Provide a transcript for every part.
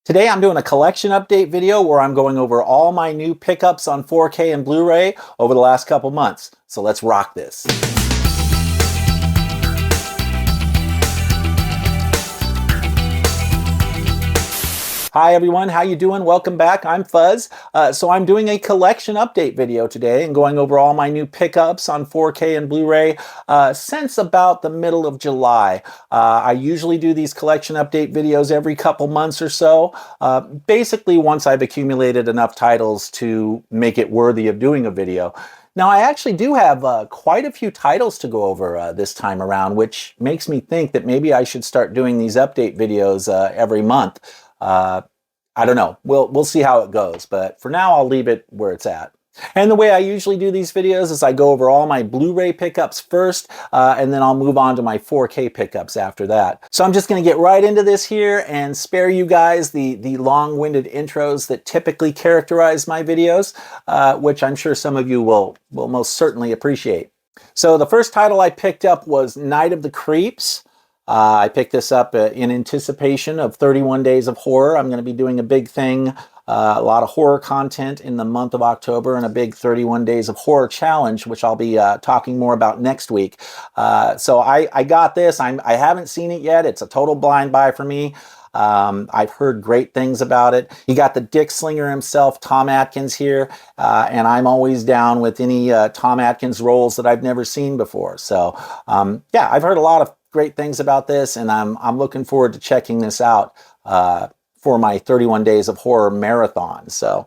Today I'm doing a collection update video where I'm going over all my new pickups on 4K and Blu-ray over the last couple months. So let's rock this. Hi everyone, how you doing? Welcome back. I'm Fuzz. So I'm doing a collection update video today and going over all my new pickups on 4K and Blu-ray since about the middle of July. I usually do these collection update videos every couple months or so, basically once I've accumulated enough titles to make it worthy of doing a video. Now, I actually do have quite a few titles to go over this time around, which makes me think that maybe I should start doing these update videos every month. I don't know. We'll see how it goes, but for now I'll leave it where it's at. And the way I usually do these videos is I go over all my Blu-ray pickups first, and then I'll move on to my 4K pickups after that. So I'm just going to get right into this here and spare you guys the long-winded intros that typically characterize my videos, which I'm sure some of you will most certainly appreciate. So the first title I picked up was Night of the Creeps. I picked this up in anticipation of 31 Days of Horror. I'm going to be doing a big thing, a lot of horror content in the month of October, and a big 31 Days of Horror challenge, which I'll be talking more about next week. So I got this. I haven't seen it yet. It's a total blind buy for me. I've heard great things about it. You got the Dick Slinger himself, Tom Atkins here, and I'm always down with any Tom Atkins roles that I've never seen before. So yeah, I've heard a lot of great things about this, and I'm looking forward to checking this out for my 31 Days of Horror marathon. So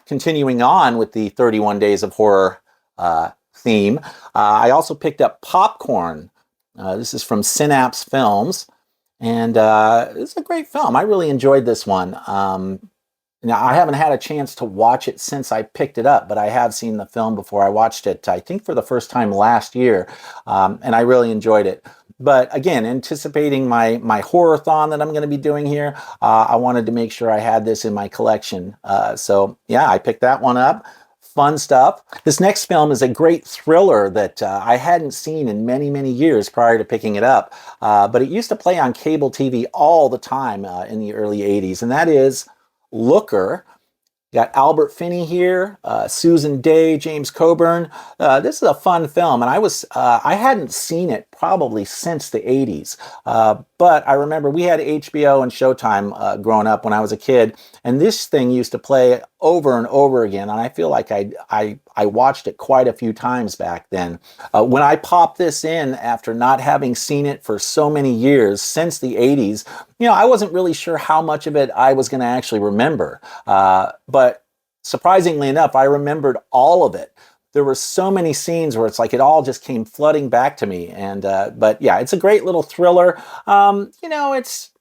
continuing on with the 31 Days of Horror theme, I also picked up Popcorn. This is from Synapse Films, and it's a great film. I really enjoyed this one. Now, I haven't had a chance to watch it since I picked it up, but I have seen the film before. I watched it, I think, for the first time last year, and I really enjoyed it. But again, anticipating my horror-thon that I'm going to be doing here, I wanted to make sure I had this in my collection. So yeah, I picked that one up. Fun stuff. This next film is a great thriller that I hadn't seen in many, many years prior to picking it up. But it used to play on cable TV all the time in the early 80s, and that is Looker. Got Albert Finney here, Susan Day, James Coburn. This is a fun film, and I hadn't seen it probably since the 80s. But I remember we had HBO and Showtime growing up when I was a kid, and this thing used to play over and over again, and I feel like I watched it quite a few times back then. When I popped this in after not having seen it for so many years, since the 80s, you know, I wasn't really sure how much of it I was going to actually remember. But surprisingly enough, I remembered all of it. There were so many scenes where it's like it all just came flooding back to me. And but yeah, it's a great little thriller. You know, it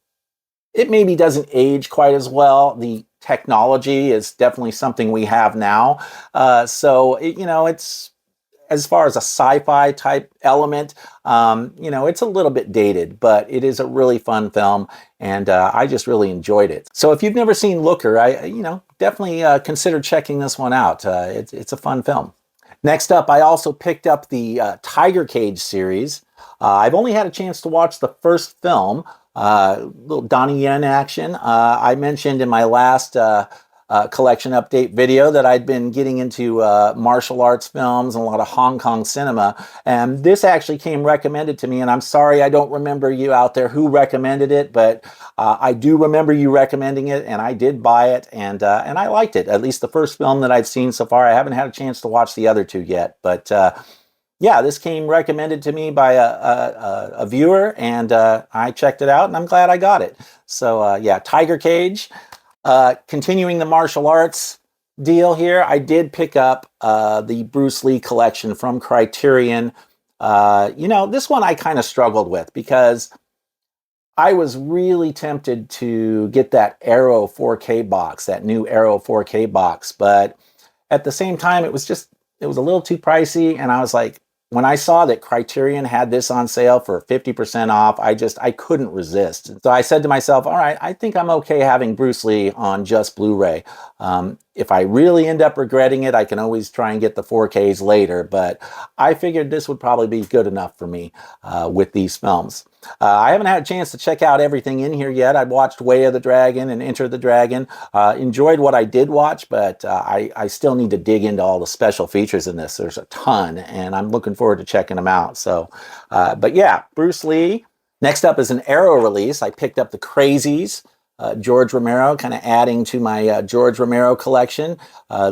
maybe doesn't age quite as well. The technology is definitely something we have now. So you know, it's, as far as a sci-fi type element, you know, it's a little bit dated, but it is a really fun film, and I just really enjoyed it. So if you've never seen Looker, you know, definitely consider checking this one out. It's a fun film. Next up, I also picked up the Tiger Cage series. I've only had a chance to watch the first film, little Donnie Yen action. I mentioned in my last collection update video that I'd been getting into martial arts films and a lot of Hong Kong cinema, and this actually came recommended to me, and I'm sorry I don't remember you out there who recommended it, but I do remember you recommending it, and I did buy it, and I liked it. At least the first film that I've seen so far. I haven't had a chance to watch the other two yet, but yeah, this came recommended to me by a viewer, and I checked it out, and I'm glad I got it. So yeah, Tiger Cage. Continuing the martial arts deal here, I did pick up the Bruce Lee collection from Criterion. You know, this one I kind of struggled with because I was really tempted to get that Arrow 4K box, that new Arrow 4K box, but at the same time, it was a little too pricey, and I was like, when I saw that Criterion had this on sale for 50% off, I couldn't resist. So I said to myself, all right, I think I'm okay having Bruce Lee on just Blu-ray. if I really end up regretting it, I can always try and get the 4Ks later, but I figured this would probably be good enough for me with these films. I haven't had a chance to check out everything in here yet. I've watched Way of the Dragon and Enter the Dragon. Enjoyed what I did watch, but I still need to dig into all the special features in this. There's a ton, and I'm looking forward to checking them out. So, but yeah, Bruce Lee. Next up is an Arrow release. I picked up The Crazies. George Romero, kind of adding to my George Romero collection.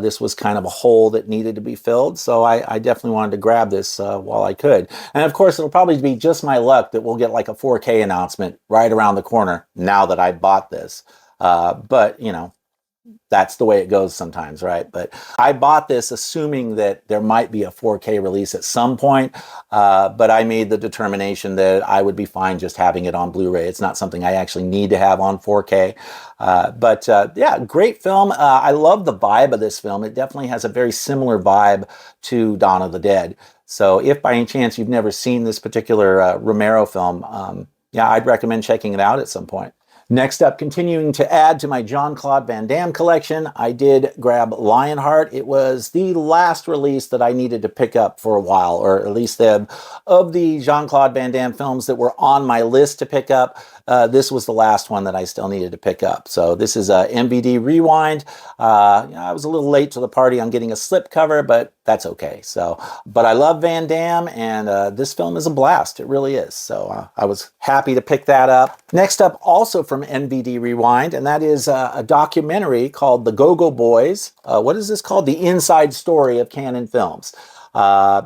This was kind of a hole that needed to be filled, so I definitely wanted to grab this while I could. And of course, it'll probably be just my luck that we'll get like a 4K announcement right around the corner now that I bought this. But, you know, that's the way it goes sometimes, right? But I bought this assuming that there might be a 4K release at some point, but I made the determination that I would be fine just having it on Blu-ray. It's not something I actually need to have on 4K. But yeah, great film. I love the vibe of this film. It definitely has a very similar vibe to Dawn of the Dead. So if by any chance you've never seen this particular Romero film, yeah, I'd recommend checking it out at some point. Next up, continuing to add to my Jean-Claude Van Damme collection, I did grab Lionheart. It was the last release that I needed to pick up for a while, or at least of the Jean-Claude Van Damme films that were on my list to pick up. This was the last one that I still needed to pick up. So this is a MVD Rewind. I was a little late to the party on getting a slipcover, but that's okay. So, but I love Van Damme, and this film is a blast. It really is. So I was happy to pick that up. Next up, also from NVD Rewind, and that is a documentary called The Go-Go Boys. What is this called? The Inside Story of Cannon Films.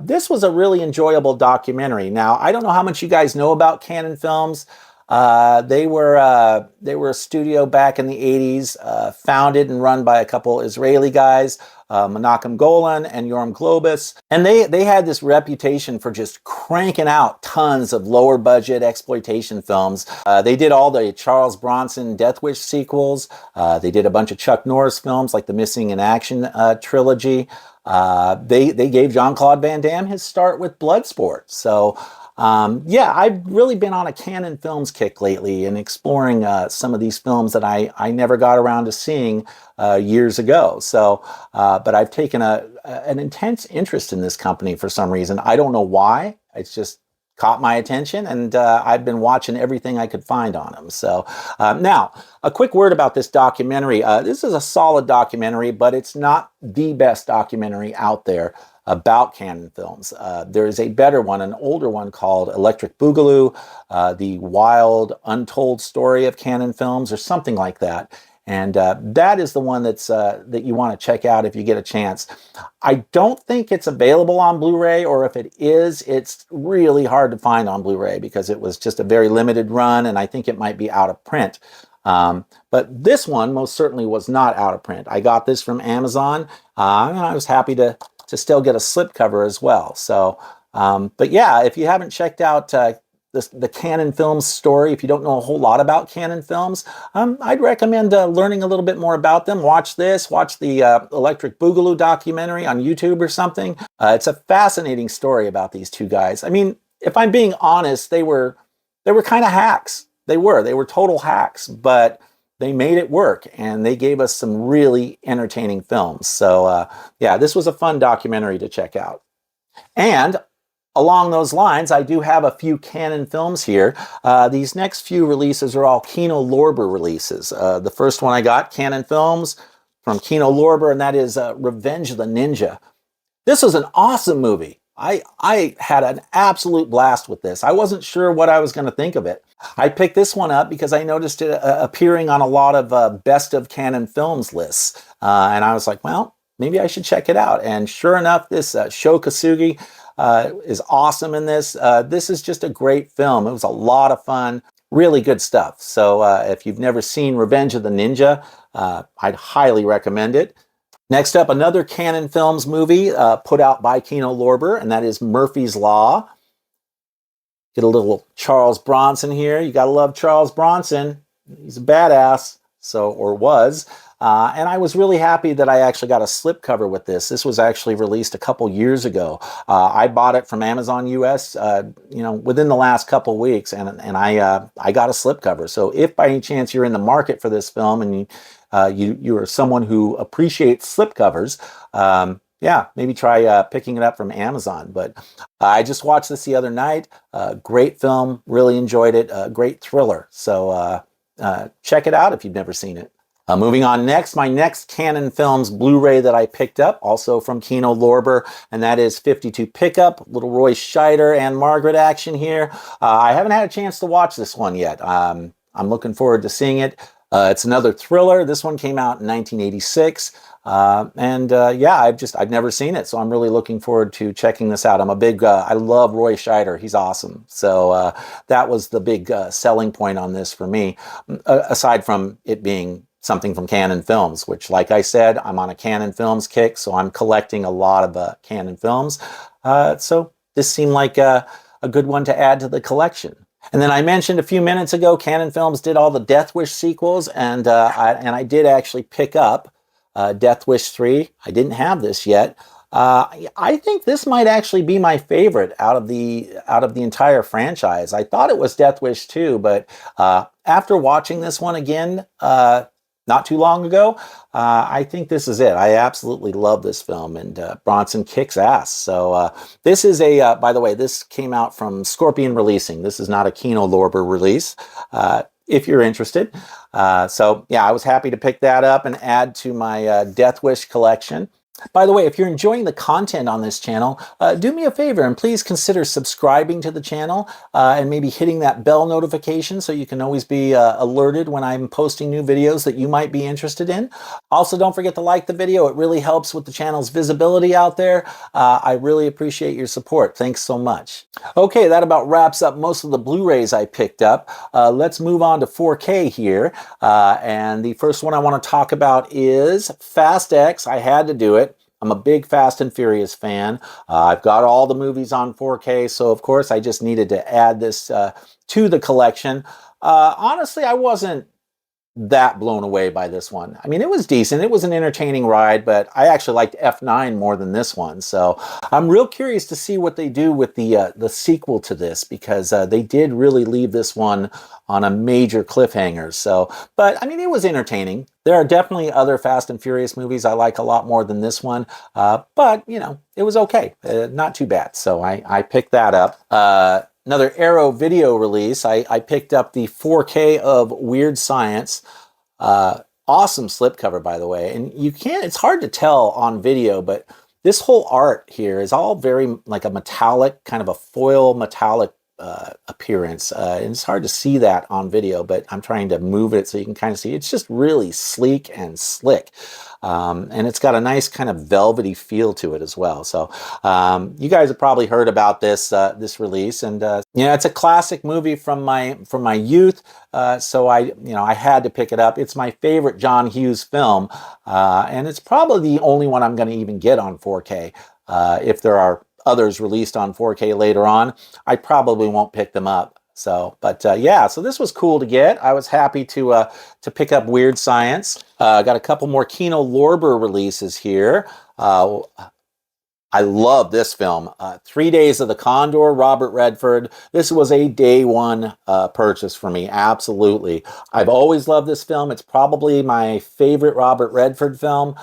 This was a really enjoyable documentary. Now, I don't know how much you guys know about Cannon Films. They were a studio back in the 80s, founded and run by a couple Israeli guys, Menachem Golan and Yoram Globus. And they had this reputation for just cranking out tons of lower budget exploitation films. They did all the Charles Bronson Death Wish sequels. They did a bunch of Chuck Norris films like the Missing in Action trilogy. They gave Jean-Claude Van Damme his start with Bloodsport. So yeah, I've really been on a Cannon Films kick lately and exploring some of these films that I never got around to seeing years ago. So, but I've taken an intense interest in this company for some reason. I don't know why. It's just caught my attention, and I've been watching everything I could find on them. So now, a quick word about this documentary. This is a solid documentary, but it's not the best documentary out there about Cannon Films. There is a better one, an older one called Electric Boogaloo, The Wild Untold Story of Cannon Films, or something like that. And that is the one that you want to check out if you get a chance. I don't think it's available on Blu-ray, or if it is, it's really hard to find on Blu-ray because it was just a very limited run, and I think it might be out of print. But this one most certainly was not out of print. I got this from Amazon, and I was happy to still get a slipcover as well. So, but yeah, if you haven't checked out the Cannon Films story, if you don't know a whole lot about Cannon Films, I'd recommend learning a little bit more about them. Watch the Electric Boogaloo documentary on YouTube or something. It's a fascinating story about these two guys. I mean, if I'm being honest, they were kind of hacks. They were total hacks, but they made it work, and they gave us some really entertaining films. So yeah, this was a fun documentary to check out. And along those lines, I do have a few Cannon Films here. These next few releases are all Kino Lorber releases. The first one I got, Cannon Films, from Kino Lorber, and that is Revenge of the Ninja. This was an awesome movie. I had an absolute blast with this. I wasn't sure what I was going to think of it. I picked this one up because I noticed it appearing on a lot of best of Cannon Films lists. And I was like, well, maybe I should check it out. And sure enough, this Sho Kosugi is awesome in this. This is just a great film. It was a lot of fun. Really good stuff. So if you've never seen Revenge of the Ninja, I'd highly recommend it. Next up, another Cannon Films movie put out by Kino Lorber, and that is Murphy's Law. Get a little Charles Bronson here. You gotta love Charles Bronson. He's a badass. so, or was. And I was really happy that I actually got a slipcover with this. This was actually released a couple years ago. I bought it from Amazon US, within the last couple weeks, and I got a slipcover. So if by any chance you're in the market for this film and you are someone who appreciates slipcovers, yeah, maybe try picking it up from Amazon. But I just watched this the other night. Great film, really enjoyed it. Great thriller. So check it out if you've never seen it. Moving on next, my next Canon Films Blu-ray that I picked up, also from Kino Lorber, and that is 52 Pickup, little Roy Scheider and Margaret action here. I haven't had a chance to watch this one yet. I'm looking forward to seeing it. It's another thriller. This one came out in 1986. Yeah, I've never seen it, so I'm really looking forward to checking this out. I love Roy Scheider. He's awesome. So that was the big selling point on this for me, aside from it being something from Canon Films, which, like I said, I'm on a Canon Films kick, so I'm collecting a lot of Canon Films. So this seemed like a good one to add to the collection. And then I mentioned a few minutes ago, Canon Films did all the Death Wish sequels, and I did actually pick up Death Wish 3. I didn't have this yet. I think this might actually be my favorite out of the entire franchise. I thought it was Death Wish 2, but after watching this one again not too long ago, I think this is it. I absolutely love this film, and Bronson kicks ass. So this is by the way, this came out from Scorpion Releasing. This is not a Kino Lorber release, if you're interested. So yeah, I was happy to pick that up and add to my Death Wish collection. By the way, if you're enjoying the content on this channel, do me a favor and please consider subscribing to the channel and maybe hitting that bell notification so you can always be alerted when I'm posting new videos that you might be interested in. Also, don't forget to like the video. It really helps with the channel's visibility out there. I really appreciate your support. Thanks so much. Okay, that about wraps up most of the Blu-rays I picked up. Let's move on to 4K here. And the first one I want to talk about is Fast X. I had to do it. I'm a big Fast and Furious fan. I've got all the movies on 4K, so of course I just needed to add this to the collection. Honestly, I wasn't that blown away by this one. I mean, it was decent. It was an entertaining ride, but I actually liked F9 more than this one. So I'm real curious to see what they do with the sequel to this, because they did really leave this one on a major cliffhanger. So, but I mean, it was entertaining. There are definitely other Fast and Furious movies I like a lot more than this one, but you know, it was okay. Not too bad. So I picked that up. Another Arrow video release. I picked up the 4K of Weird Science. Awesome slipcover, by the way. And it's hard to tell on video, but this whole art here is all very like a metallic, kind of a foil metallic appearance. And it's hard to see that on video, but I'm trying to move it so you can kind of see. It's just really sleek and slick. And it's got a nice kind of velvety feel to it as well. So you guys have probably heard about this release, and yeah, it's a classic movie from my youth. So I had to pick it up. It's my favorite John Hughes film, and it's probably the only one I'm going to even get on 4K. If there are others released on 4K later on, I probably won't pick them up. So, but yeah, so this was cool to get. I was happy to pick up Weird Science. Got a couple more Kino Lorber releases here. I love this film. 3 Days of the Condor, Robert Redford. This was a day one purchase for me, absolutely. I've always loved this film. It's probably my favorite Robert Redford film.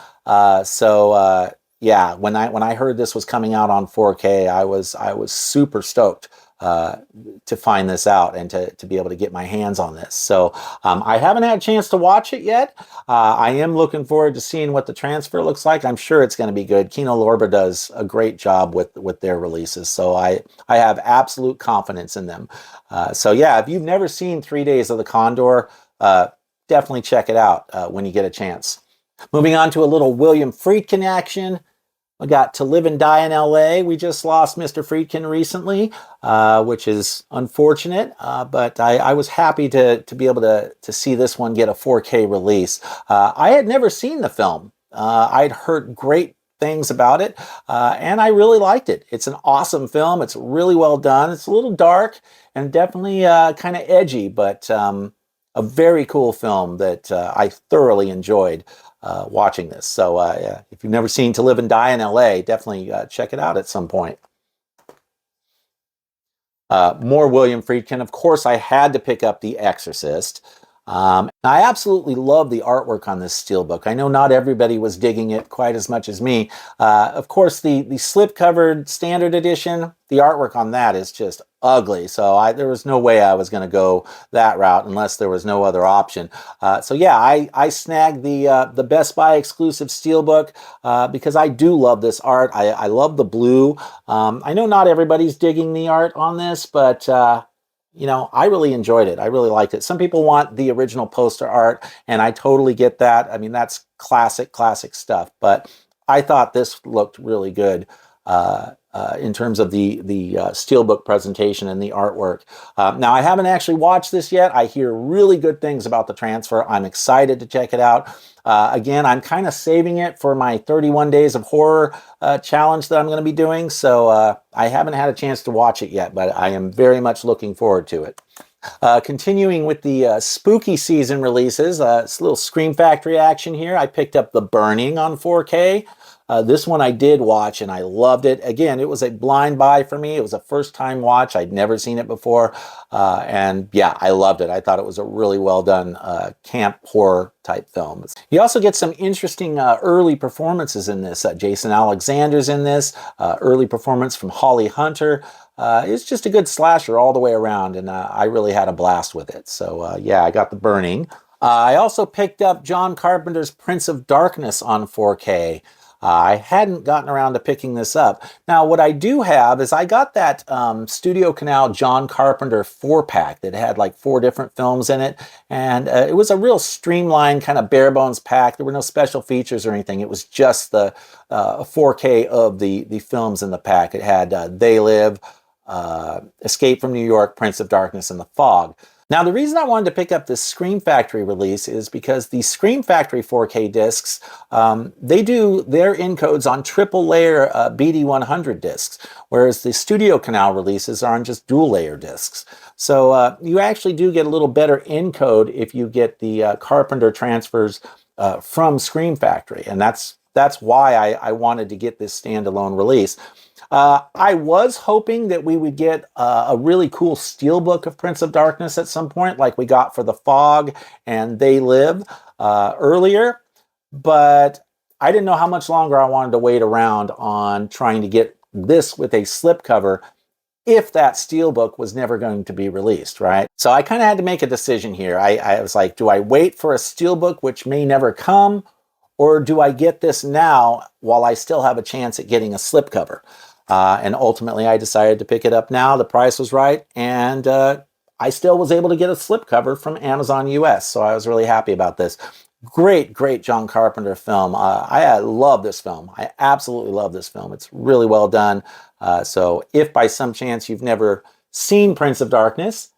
Yeah, when I heard this was coming out on 4K, I was super stoked to find this out and to be able to get my hands on this. So I haven't had a chance to watch it yet. I am looking forward to seeing what the transfer looks like. I'm sure it's going to be good. Kino Lorber does a great job with their releases, so I have absolute confidence in them. So yeah, if you've never seen 3 Days of the Condor, definitely check it out when you get a chance. Moving on to a little William Friedkin action. I got To Live and Die in LA. We just lost Mr. Friedkin recently, which is unfortunate, but I was happy to be able to see this one get a 4K release. I had never seen the film. I'd heard great things about it, and I really liked it. It's an awesome film. It's really well done. It's a little dark and definitely kind of edgy, but a very cool film that I thoroughly enjoyed watching this. So yeah, if you've never seen To Live and Die in LA, definitely check it out at some point. More William Friedkin. Of course, I had to pick up The Exorcist. I absolutely love the artwork on this steelbook. I know not everybody was digging it quite as much as me. Of course, the slip-covered standard edition, the artwork on that is just ugly. So there was no way I was going to go that route unless there was no other option. So yeah, I snagged the Best Buy exclusive steelbook because I do love this art. I love the blue. I know not everybody's digging the art on this, but you know, I really enjoyed it. I really liked it. Some people want the original poster art, and I totally get that. I mean, that's classic stuff. But I thought this looked really good in terms of the steelbook presentation and the artwork. Now, I haven't actually watched this yet. I hear really good things about the transfer. I'm excited to check it out. Again, I'm kind of saving it for my 31 Days of Horror challenge that I'm going to be doing. So I haven't had a chance to watch it yet, but I am very much looking forward to it. Continuing with the spooky season releases, it's a little Scream Factory action here. I picked up The Burning on 4K. This one I did watch and I loved it. Again, it was a blind buy for me. It was a first time watch. I'd never seen it before. And yeah, I loved it. I thought it was a really well done camp horror type film. You also get some interesting early performances in this. Jason Alexander's in this. Early performance from Holly Hunter. It's just a good slasher all the way around, and I really had a blast with it. So yeah, I got The Burning. I also picked up John Carpenter's Prince of Darkness on 4K. I hadn't gotten around to picking this up. Now, what I do have is I got that Studio Canal John Carpenter 4-pack that had like 4 different films in it. And it was a real streamlined kind of bare bones pack. There were no special features or anything. It was just the 4K of the films in the pack. It had They Live, Escape from New York, Prince of Darkness, and The Fog. Now, the reason I wanted to pick up this Scream Factory release is because the Scream Factory 4K discs, they do their encodes on triple layer BD100 discs, whereas the Studio Canal releases are on just dual layer discs. So you actually do get a little better encode if you get the Carpenter transfers from Scream Factory, and that's why I wanted to get this standalone release. I was hoping that we would get a really cool steelbook of Prince of Darkness at some point, like we got for The Fog and They Live earlier, but I didn't know how much longer I wanted to wait around on trying to get this with a slipcover if that steelbook was never going to be released, right? So I kind of had to make a decision here. I was like, do I wait for a steelbook which may never come, or do I get this now while I still have a chance at getting a slipcover? And ultimately, I decided to pick it up now. The price was right, and I still was able to get a slipcover from Amazon US, so I was really happy about this. Great John Carpenter film. I love this film. I absolutely love this film. It's really well done. So if by some chance you've never seen Prince of Darkness,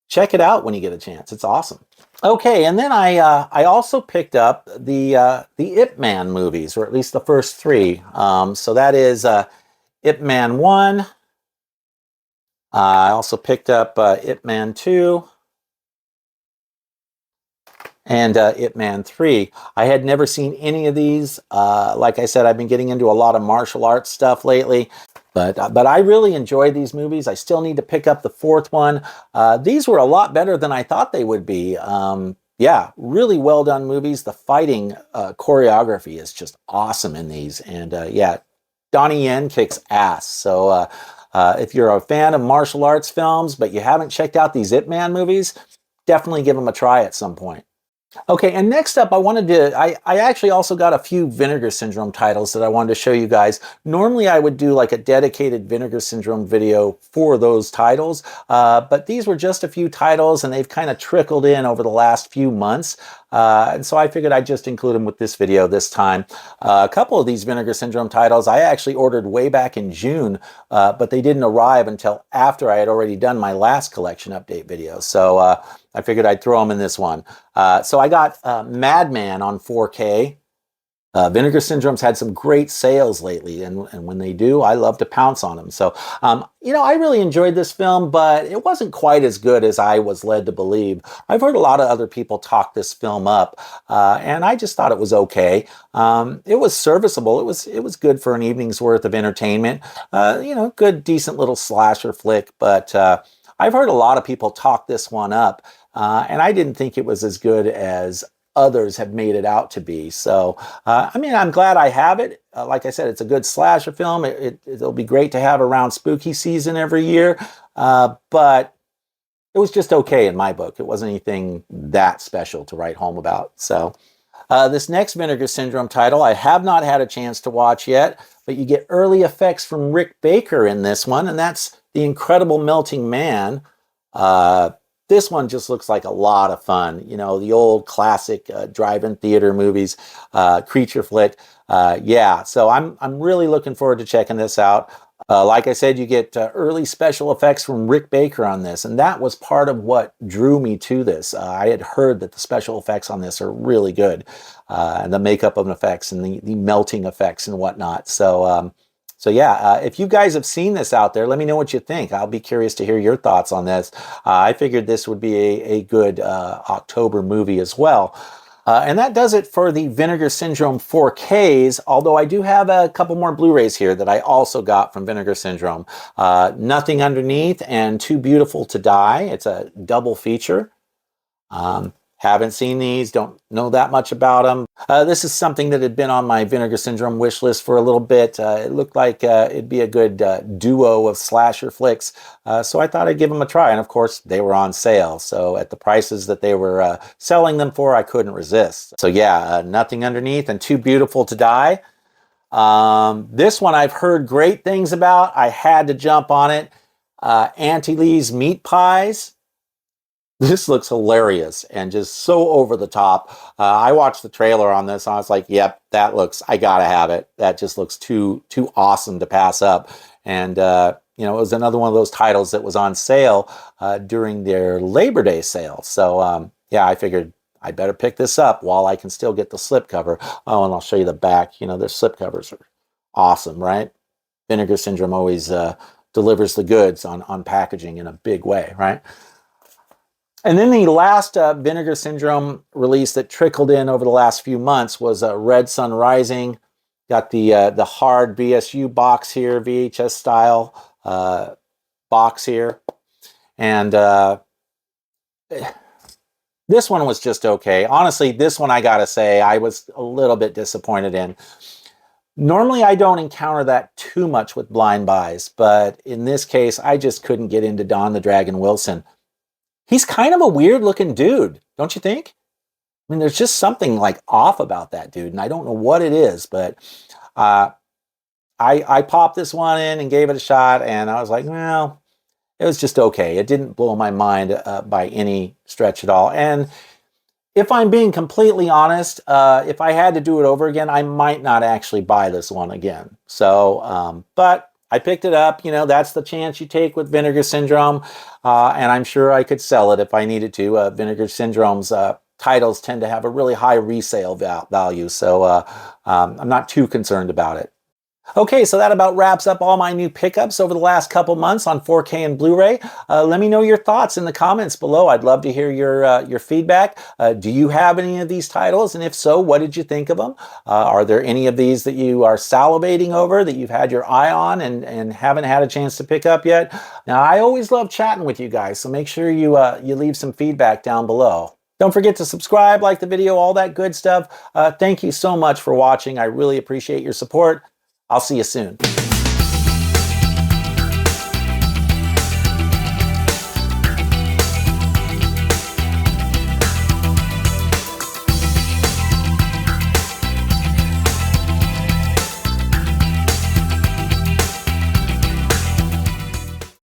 check it out when you get a chance. It's awesome. Okay, and then I also picked up the Ip Man movies, or at least the first 3. So that is Ip Man 1. I also picked up Ip Man 2 and Ip Man 3. I had never seen any of these. Like I said, I've been getting into a lot of martial arts stuff lately. But I really enjoyed these movies. I still need to pick up the 4th one. These were a lot better than I thought they would be. Yeah, really well done movies. The fighting choreography is just awesome in these. And yeah, Donnie Yen kicks ass. So if you're a fan of martial arts films, but you haven't checked out these Ip Man movies, definitely give them a try at some point. Okay, and next up, I actually also got a few Vinegar Syndrome titles that I wanted to show you guys. Normally, I would do like a dedicated Vinegar Syndrome video for those titles, but these were just a few titles, and they've kind of trickled in over the last few months. And so I figured I'd just include them with this video this time. A couple of these Vinegar Syndrome titles I actually ordered way back in June, but they didn't arrive until after I had already done my last collection update video. So I figured I'd throw them in this one. So I got Madman on 4K. Vinegar Syndrome's had some great sales lately, and when they do, I love to pounce on them. So, I really enjoyed this film, but it wasn't quite as good as I was led to believe. I've heard a lot of other people talk this film up, and I just thought it was okay. It was serviceable. It was good for an evening's worth of entertainment. Good, decent little slasher flick, but I've heard a lot of people talk this one up, and I didn't think it was as good as others have made it out to be. So, I'm glad I have it. Like I said, it's a good slasher film. It'll be great to have around spooky season every year, but it was just okay in my book. It wasn't anything that special to write home about. So, this next Vinegar Syndrome title, I have not had a chance to watch yet, but you get early effects from Rick Baker in this one, and that's The Incredible Melting Man. This one just looks like a lot of fun. The old classic drive-in theater movies, creature flick. So I'm really looking forward to checking this out. Like I said, you get early special effects from Rick Baker on this, and that was part of what drew me to this. I had heard that the special effects on this are really good, and the makeup of effects and the melting effects and whatnot. If you guys have seen this out there, let me know what you think. I'll be curious to hear your thoughts on this. I figured this would be a good October movie as well. And that does it for the Vinegar Syndrome 4Ks, although I do have a couple more Blu-rays here that I also got from Vinegar Syndrome. Nothing Underneath and Too Beautiful to Die. It's a double feature. Haven't seen these, don't know that much about them. This is something that had been on my Vinegar Syndrome wish list for a little bit. It looked like it'd be a good duo of slasher flicks, so I thought I'd give them a try. And of course, they were on sale, so at the prices that they were selling them for, I couldn't resist. So Nothing Underneath and Too Beautiful to Die. This one I've heard great things about. I had to jump on it. Auntie Lee's Meat Pies. This looks hilarious and just so over the top. I watched the trailer on this and I was like, yep, I gotta have it. That just looks too awesome to pass up. And, it was another one of those titles that was on sale during their Labor Day sale. So, I figured I better pick this up while I can still get the slipcover. Oh, and I'll show you the back. Their slipcovers are awesome, right? Vinegar Syndrome always delivers the goods on packaging in a big way, right? And then the last Vinegar Syndrome release that trickled in over the last few months was Red Sun Rising. Got the hard BSU box here, VHS style box here. And this one was just okay. Honestly, this one I gotta say I was a little bit disappointed in. Normally I don't encounter that too much with blind buys, but in this case I just couldn't get into Don the Dragon Wilson. He's kind of a weird looking dude, don't you think? There's just something like off about that dude, and I don't know what it is, but I popped this one in and gave it a shot, and I was like, well, it was just okay. It didn't blow my mind by any stretch at all. And if I'm being completely honest, if I had to do it over again, I might not actually buy this one again. So, but I picked it up. That's the chance you take with Vinegar Syndrome, and I'm sure I could sell it if I needed to. Vinegar Syndrome's titles tend to have a really high resale value, so I'm not too concerned about it. Okay, so that about wraps up all my new pickups over the last couple months on 4K and Blu-ray. Let me know your thoughts in the comments below. I'd love to hear your feedback. Do you have any of these titles? And if so, what did you think of them? Are there any of these that you are salivating over, that you've had your eye on and haven't had a chance to pick up yet? Now, I always love chatting with you guys, so make sure you leave some feedback down below. Don't forget to subscribe, like the video, all that good stuff. Thank you so much for watching. I really appreciate your support. I'll see you soon.